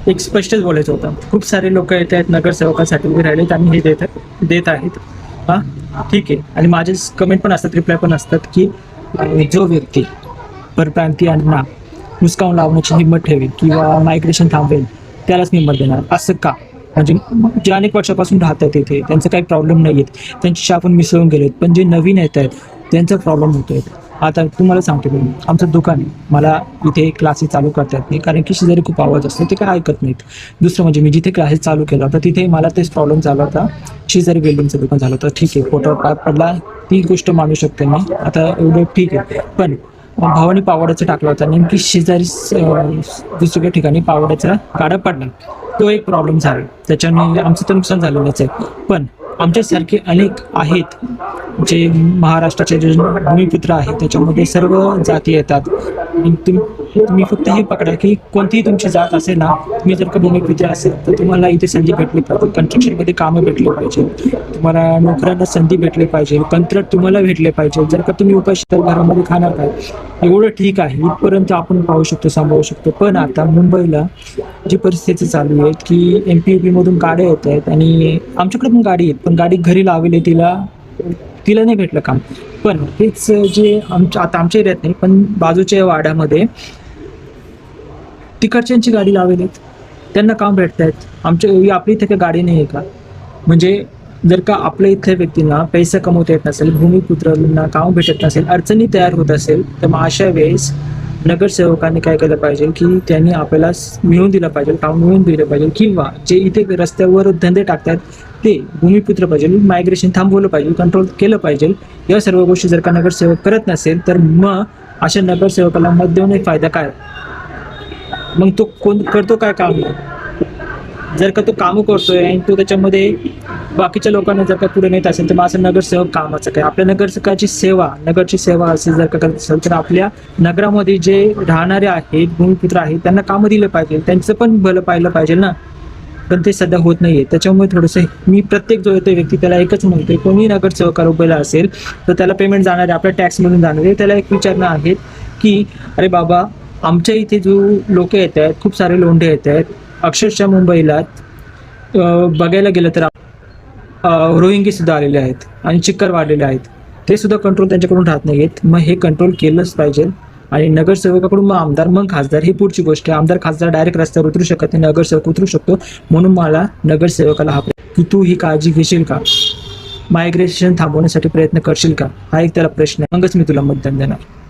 एक स्पष्टच बोलायचं होतं. खूप सारे लोक येत आहेत नगरसेवकासाठी उभे राहिलेत आणि हे देत आहेत. हां, ठीक आहे. आणि माझे कमेंट पण असतात, रिप्लाय पण असतात की जो व्यक्ती परप्रांतीयांना हुसकावून लावण्याची हिंमत ठेवेल किंवा मायग्रेशन थांबवेल त्यालाच मी मत देणार. असं का? म्हणजे जे अनेक वर्षापासून राहतात तिथे, त्यांचं काही प्रॉब्लेम नाही आहेत, त्यांच्याशी आपण मिसळून गेलेत. पण जे नवीन येत आहेत त्यांचा प्रॉब्लेम होतोय. आता तुम्हाला सांगतो मी, आमचं दुकान आहे, मला इथे क्लासेस चालू करता येत नाही कारण की शेजारी खूप आवाज असतो, ते काय ऐकत नाहीत. दुसरं म्हणजे मी जिथे क्लासेस चालू केला होता तिथे मला तेच प्रॉब्लेम झाला होता. शेजारी बिल्डिंगचं दुकान झालं होतं. ठीक आहे, फोटो पाय पडला, ती गोष्ट मानू शकते मी. आता एवढं ठीक आहे. पण भावानी पावड्याचं टाकलं होतं, नेमकी शेजारी दुसऱ्या ठिकाणी पावड्याचा गाडा पडला. तो एक प्रॉब्लेम झाला, त्याच्याने आमचं तर नुकसान झालेलंच आहे. पण आमच्यासारखे अनेक आहेत जे महाराष्ट्राचे जे भूमिपुत्र आहेत, त्याच्यामध्ये सर्व जाती येतात. तुम्ही फक्त हे पकडा की कोणतीही तुमची जात असेल ना, तुम्ही जर का भूमिपुत्र असेल तर तुम्हाला इथे संधी भेटली पाहिजे, कन्स्ट्रक्शनमध्ये कामं भेटली पाहिजे, तुम्हाला नोकऱ्यांना संधी भेटली पाहिजे, कंत्राट तुम्हाला भेटले पाहिजे. जर का तुम्ही उपाशी तर घरामध्ये खाणार काय, एवढं ठीक आहे, इथपर्यंत आपण पाहू शकतो, सांभाळू शकतो. पण आता मुंबईला जी परिस्थिती चालू आहे की MP मधून गाड्या येत आहेत आणि आमच्याकडे पण गाडी आहेत, पण गाडी घरी लावली तिला नाही भेटलं काम. पण हेच जे आमच्या एरियात नाही, पण बाजूच्या वाड्यामध्ये तिकडच्यांची गाडी लावली, त्यांना काम भेटत आहेत. आपल्या इथे काही गाडी नाही आहे का? म्हणजे जर का आपल्या इथल्या व्यक्तींना पैसा कमवता येत नसेल, भूमिपुत्रांना काम भेटत नसेल, अडचणी तयार होत असेल, तर मग अशा वेळेस नगरसेवकांनी काय केलं पाहिजे की त्यांनी आपल्याला मिळवून दिलं पाहिजे, काम मिळवून दिलं पाहिजे. किंवा जे इथे रस्त्यावर धंदे टाकतात ते भूमिपुत्र पाहिजे, मायग्रेशन थांबवलं पाहिजे, कंट्रोल केलं पाहिजे. या सर्व गोष्टी जर का नगरसेवक करत नसेल तर मग अशा नगरसेवकाला मत देऊन फायदा काय? मग तो कोण करतो काय काम? जर का तो कामं करतोय आणि तो त्याच्यामध्ये बाकीच्या लोकांना जर का पुढे नेत असेल तर मग असं नगरसेवक कामाचं काय? आपल्या नगरसेवकाची नगरची सेवा असेल जर का करत असेल तर आपल्या नगरामध्ये जे राहणारे आहेत, भूमिपुत्र आहेत, त्यांना कामं दिलं पाहिजे, त्यांचं पण भलं पाहिलं पाहिजे ना. पण ते सध्या होत नाहीये. त्याच्यामुळे थोडंसं मी प्रत्येक जो येतो व्यक्ती त्याला एकच म्हणतोय, कोणी नगरसेवक उभेला असेल तर त्याला पेमेंट जाणार आहे, आपल्या टॅक्समधून जाणार आहे. त्याला एक विचारणं आहे की अरे बाबा, आमच्या इथे जो लोक येत आहेत, खूप सारे लोंढे येत आहेत, अक्षरशः मुंबईला बघायला गेलं तर रोहिंगी सुद्धा आलेले आहेत आणि चिक्कर वाढलेले आहेत. ते सुद्धा कंट्रोल त्यांच्याकडून राहत नाहीयेत. मग हे कंट्रोल केलंच पाहिजे. आणि नगरसेवकाकडून मग आमदार, मग खासदार, ही पुढची गोष्ट आहे. आमदार खासदार डायरेक्ट रस्त्यावर उतरू शकत नाही, नगरसेवक उतरू शकतो. म्हणून मला नगरसेवकाला की तू ही काळजी घेशील का, मायग्रेशन थांबवण्यासाठी प्रयत्न करशील का, हा एक त्याला प्रश्न आहे. मगच मी तुला मतदान देणार.